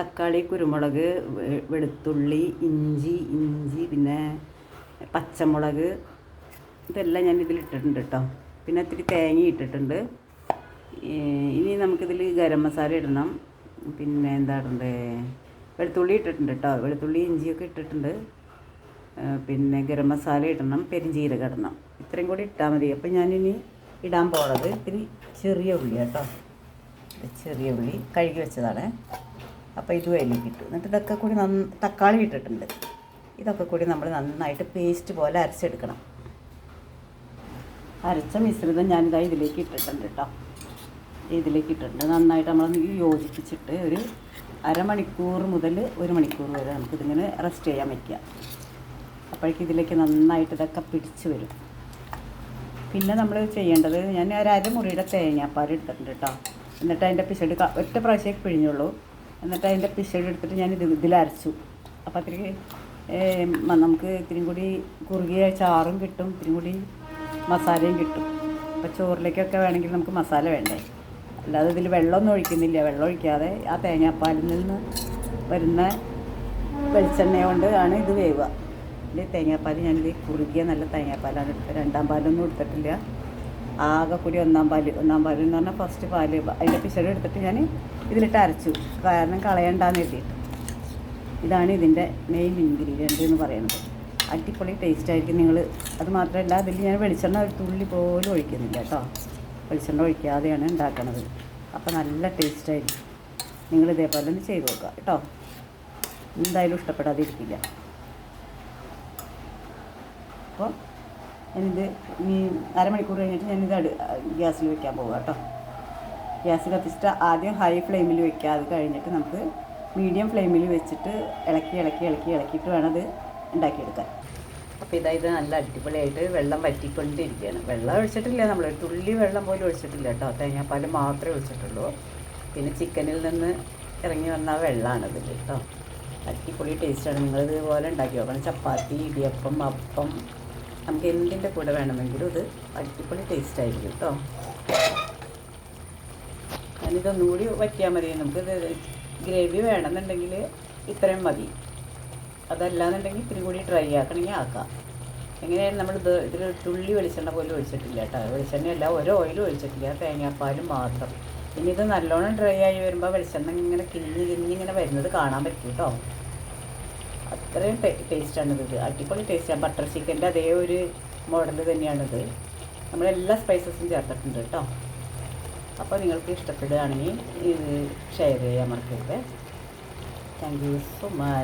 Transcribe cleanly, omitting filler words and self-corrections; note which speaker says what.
Speaker 1: തക്കാളി, കുരുമുളക്, വെളുത്തുള്ളി, ഇഞ്ചി പിന്നെ പച്ചമുളക് ഇതെല്ലാം ഞാൻ ഇതിലിട്ടിട്ടുണ്ട് കേട്ടോ. പിന്നെ ഇത്തിരി തേങ്ങ ഇട്ടിട്ടുണ്ട്. ഇനി നമുക്കിതിൽ ഗരം മസാല ഇടണം. പിന്നെ എന്താ ഇടണ്ടേ, വെളുത്തുള്ളി ഇട്ടിട്ടുണ്ട് കേട്ടോ. വെളുത്തുള്ളി ഇഞ്ചിയൊക്കെ ഇട്ടിട്ടുണ്ട്. പിന്നെ ഗരം മസാല ഇടണം, പെരുംജീരകം ഇടണം. ഇത്രയും കൂടി ഇട്ടാൽ മതി. അപ്പം ഞാനിനി ഇടാൻ പോണത് ഇത്തിരി ചെറിയ ഉള്ളി കേട്ടോ. ചെറിയ ഉള്ളി കഴുകി വെച്ചതാണ്. അപ്പോൾ ഇത് അതിലേക്ക് ഇട്ടു. എന്നിട്ട് ഇതൊക്കെ കൂടി തക്കാളി ഇട്ടിട്ടുണ്ട്. ഇതൊക്കെ കൂടി നമ്മൾ നന്നായിട്ട് പേസ്റ്റ് പോലെ അരച്ചെടുക്കണം. അരച്ച മിശ്രിതം ഞാനിതായി ഇതിലേക്ക് ഇട്ടിട്ടുണ്ട് കേട്ടോ. ഇതിലേക്ക് ഇട്ടിട്ടുണ്ട്. നന്നായിട്ട് നമ്മൾ യോജിപ്പിച്ചിട്ട് ഒരു അരമണിക്കൂർ മുതൽ 1 മണിക്കൂർ വരെ നമുക്കിതിങ്ങനെ റെസ്റ്റ് ചെയ്യാൻ വയ്ക്കുക. അപ്പോഴേക്കും ഇതിലേക്ക് നന്നായിട്ട് ഇതൊക്കെ പിടിച്ച് വരും. പിന്നെ നമ്മൾ ചെയ്യേണ്ടത്, ഞാൻ ഒരു അരമുറിയുടെ തേങ്ങാപ്പാൽ എടുത്തിട്ടുണ്ട് കേട്ടോ. എന്നിട്ട് അതിൻ്റെ പിശട് ഒറ്റ പ്രാവശ്യമേ പിഴിഞ്ഞുള്ളൂ. എന്നിട്ട് അതിൻ്റെ പിശട് എടുത്തിട്ട് ഞാൻ ഇതിലരച്ചു. അപ്പോൾ അത്തിരി നമുക്ക് ഇത്തിരി കൂടി കുറുകിയ ചാറും കിട്ടും, ഇത്തിരി കൂടി മസാലയും കിട്ടും. അപ്പോൾ ചോറിലേക്കൊക്കെ വേണമെങ്കിൽ നമുക്ക് മസാല വേണ്ടേ. അല്ലാതെ ഇതിൽ വെള്ളമൊന്നും ഒഴിക്കുന്നില്ല. വെള്ളം ഒഴിക്കാതെ ആ തേങ്ങാപ്പാലിൽ നിന്ന് വരുന്ന വെളിച്ചെണ്ണ കൊണ്ട് ആണ് ഇത് വേവുക. ഇതിൽ തേങ്ങാപ്പാൽ ഞാനിത് കുറുകിയ നല്ല തേങ്ങാപ്പാലാണ് എടുത്തത്. 2ാം പാലൊന്നും എടുത്തിട്ടില്ല. ആകെ കൂടി 1ാം പാൽ എന്ന് പറഞ്ഞാൽ ഫസ്റ്റ് പാല്. അതിൻ്റെ പിശട് എടുത്തിട്ട് ഞാൻ ഇതിലിട്ട് അരച്ചു. കാരണം കളയണ്ടാന്ന് എഴുതിയിട്ട്. ഇതാണ് ഇതിൻ്റെ മെയിൻ ഇൻഗ്രീഡിയൻ്റ് എന്ന് പറയുന്നത്. അടിപൊളി ടേസ്റ്റ് ആയിരിക്കും. നിങ്ങൾ അത് മാത്രമല്ല, അതിൽ ഞാൻ വെളിച്ചെണ്ണ ഒരു തുള്ളി പോലും ഒഴിക്കുന്നില്ല കേട്ടോ. വെളിച്ചെണ്ണ ഒഴിക്കാതെയാണ് ഉണ്ടാക്കുന്നത്. അപ്പോൾ നല്ല ടേസ്റ്റായിരിക്കും. നിങ്ങൾ ഇതേപോലെ ഒന്ന് ചെയ്ത് നോക്കുക കേട്ടോ. എന്തായാലും ഇഷ്ടപ്പെടാതിരിക്കില്ല. അപ്പോൾ ഞാനിത് ഇനി അരമണിക്കൂർ കഴിഞ്ഞിട്ട് ഞാനിത് ഗ്യാസിൽ വെക്കാൻ പോവുക കേട്ടോ. ഗ്യാസ് കത്തിച്ചിട്ട് ആദ്യം ഹൈ ഫ്ലെയിമിൽ വെക്കുക. അത് കഴിഞ്ഞിട്ട് നമുക്ക് മീഡിയം ഫ്ലെയിമിൽ വെച്ചിട്ട് ഇളക്കിയിട്ട് വേണം അത് ഉണ്ടാക്കിയെടുക്കാൻ. അപ്പോൾ ഇത് നല്ല അടിപൊളിയായിട്ട് വെള്ളം വറ്റിക്കൊണ്ടിരിക്കുകയാണ്. വെള്ളം ഒഴിച്ചിട്ടില്ല, നമ്മൾ ഒരു തുള്ളി വെള്ളം പോലും ഒഴിച്ചിട്ടില്ല കേട്ടോ. തേങ്ങാപ്പാൽ മാത്രമേ ഒഴിച്ചിട്ടുള്ളൂ. പിന്നെ ചിക്കനിൽ നിന്ന് ഇറങ്ങി വന്ന വെള്ളമാണിത് കേട്ടോ. അടിപൊളി ടേസ്റ്റാണ്. നിങ്ങളിതുപോലെ ഉണ്ടാക്കി നോക്കണം. ചപ്പാത്തി, ഇടിയപ്പം, അപ്പം, നമുക്ക് എന്തിൻ്റെ കൂടെ വേണമെങ്കിലും ഇത് അടിപൊളി ടേസ്റ്റായിരിക്കും കേട്ടോ. ഞാനിതൊന്നും കൂടി വറ്റിയാൽ മതി. നമുക്കിത് ഗ്രേവി വേണമെന്നുണ്ടെങ്കിൽ ഇത്രയും മതി. അതല്ലാന്നുണ്ടെങ്കിൽ ഇത്തിരി കൂടി ഡ്രൈ ആക്കണമെങ്കിൽ ആക്കാം. എങ്ങനെയായാലും നമ്മൾ ഇതിൽ തുള്ളി വെളിച്ചെണ്ണ പോലും ഒഴിച്ചിട്ടില്ല കേട്ടോ. വെളിച്ചെണ്ണയല്ല, ഒരു ഓയിലും ഒഴിച്ചിട്ടില്ല, തേങ്ങാപ്പാലും മാത്രം. പിന്നെ ഇത് നല്ലോണം ഡ്രൈ ആയി വരുമ്പോൾ വെളിച്ചെണ്ണ ഇങ്ങനെ കിഞ്ഞിങ്ങനെ വരുന്നത് കാണാൻ പറ്റും കേട്ടോ. അത്രയും ടേസ്റ്റാണിത്. അടിപൊളി ടേസ്റ്റാണ്. ബട്ടർ ചിക്കൻ്റെ അതേ ഒരു മോഡൽ തന്നെയാണിത്. നമ്മളെല്ലാ സ്പൈസസും ചേർത്തിട്ടുണ്ട് കേട്ടോ. അപ്പോൾ നിങ്ങൾക്ക് ഇഷ്ടപ്പെടുകയാണെങ്കിൽ ഇത് ഷെയർ ചെയ്യാൻ മറക്കരുത്. Thank you so much.